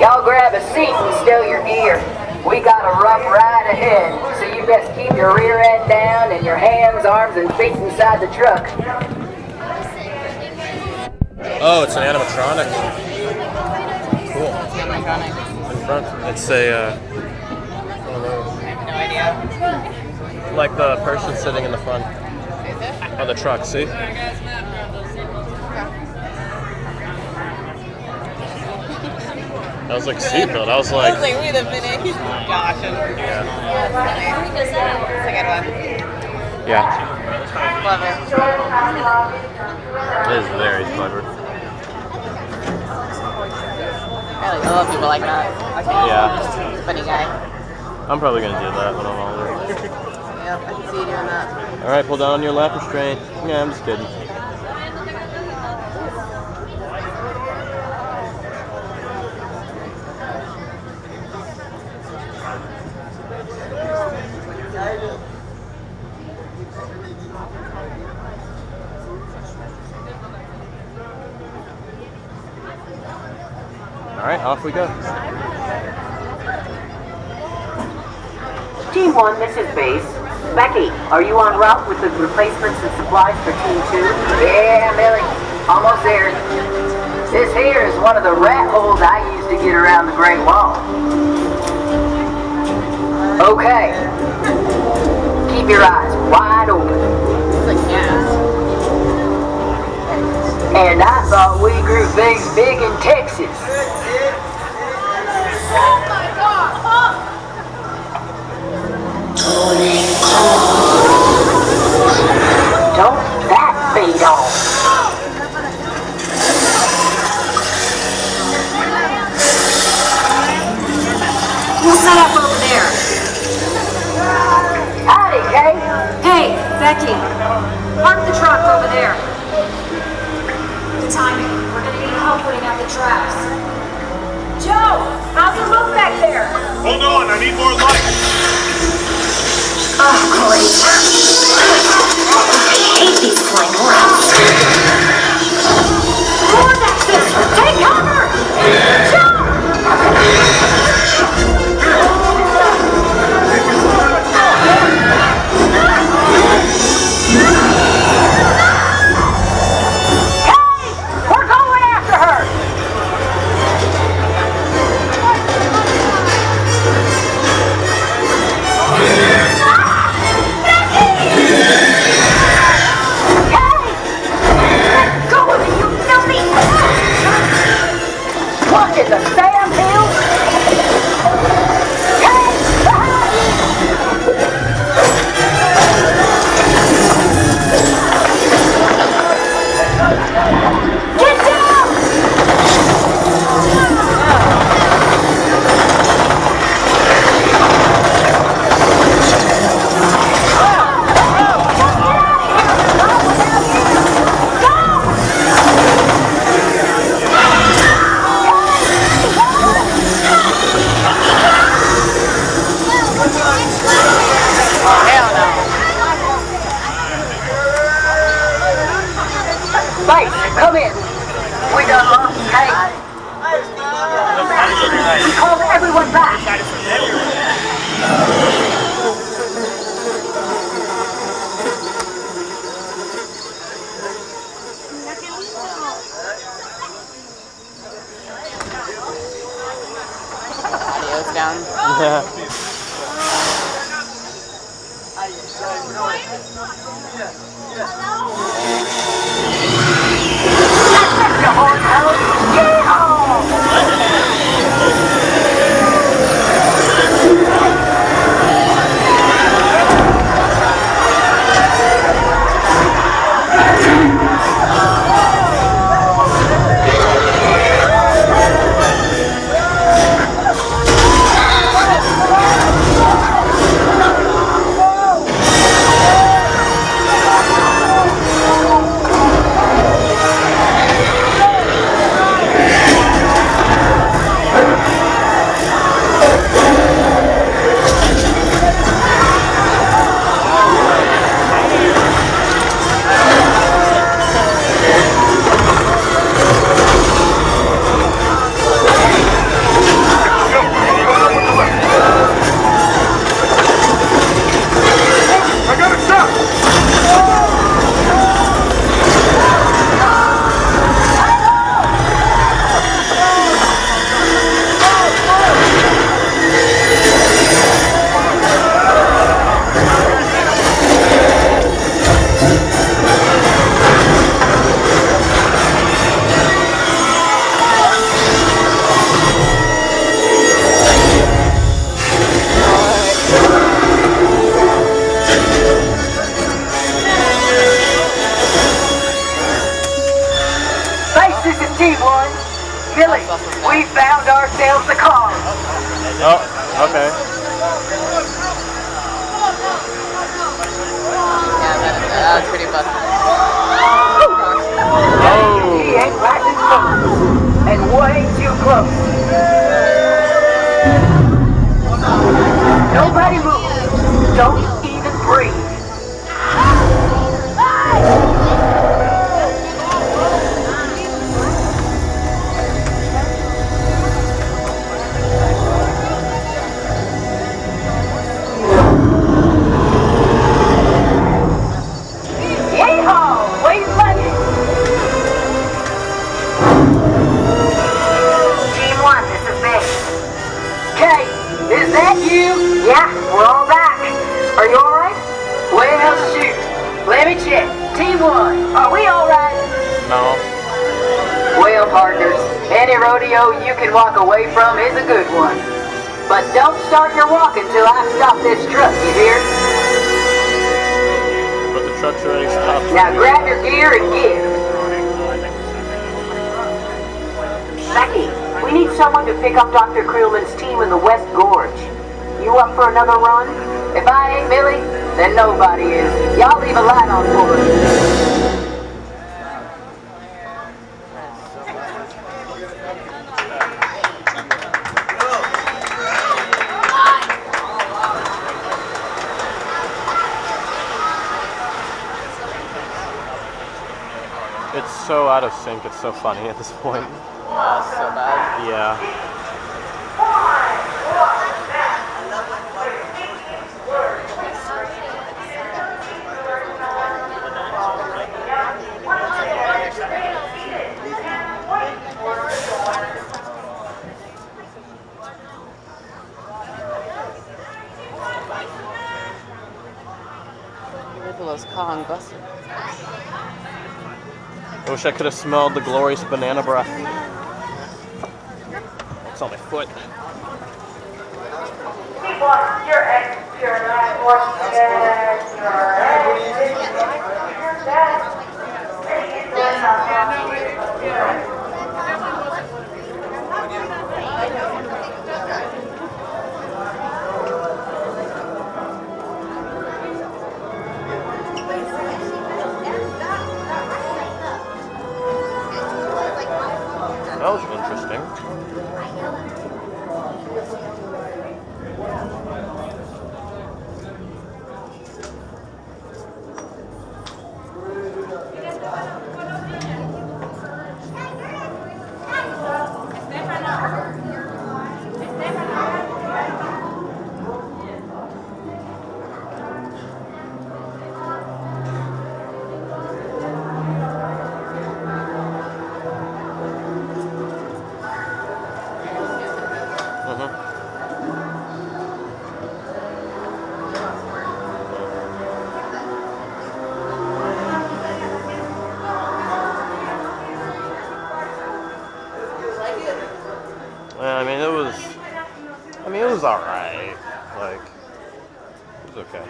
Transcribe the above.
Y'all grab a seat and stow your gear. We got a rough ride ahead, so you best keep your rear end down and your hands, arms, and feet inside the truck. Oh, it's an animatronic. Cool. Animatronic. In front, it's a one of those. I have no idea. Like the person sitting in the front Is it? of the truck. See? I was like, seatbelt. I was like, wait a minute. He's gosh. yeah. It's a good one. Yeah. Clever. It is very clever. I love people like that. Yeah. He's a funny guy. I'm probably gonna do that when I'm older. Yep, I can see you doing that. All right, pull down on your lap restraint. Yeah, I'm just kidding. All right, off we go. Team 1, this is Base. Becky, are you en route with the replacements and supplies for Team 2? Yeah, Millie. Almost there. This here is one of the rat holes I used to get around the Great Wall. Okay. Keep your eyes wide open. It's like gas. And I thought we grew figs big in Texas. Oh my god! Don't that fade off. We'll set up over there. Howdy, Kay. Hey, Becky. Park the truck over there. Good timing. We're gonna need help putting out the traps. Joe, how's the look back there? Hold on, I need more light. Oh, great. I hate these flying rats. More that sister! Take cover! Joe! We're going after her. What in the Sam Hill? Get down! Base, come in. We done lost Kate. We called everyone back. Audio's down. Yeah. Billy, we found ourselves a car. Oh, okay. Yeah, that's pretty busted. He ain't right in front of us, and way too close. Nobody move. Don't even breathe. Yeehaw! Wait a minute. Team 1, this is Vic. Kay, is that you? Yeah, we're all back. Are you alright? Well, shoot. Let me check. Team 1, are we alright? No. Well, partners, any rodeo you can walk away from is a good one. But don't start your walk until I stop this truck, you hear? But the truck's already stopped. Now grab your gear and give. Becky, we need someone to pick up Dr. Creelman's team in the West Gorge. You up for another run? If I ain't Millie, then nobody is. Y'all leave a light on for us. It's so out of sync. It's so funny at this point. That's so bad. Yeah. Look at those Kong buses. I wish I could have smelled the glorious banana breath. It's on my foot. Your exit, your last one, your exit, That was interesting. I mean, it was alright. Like, it was okay.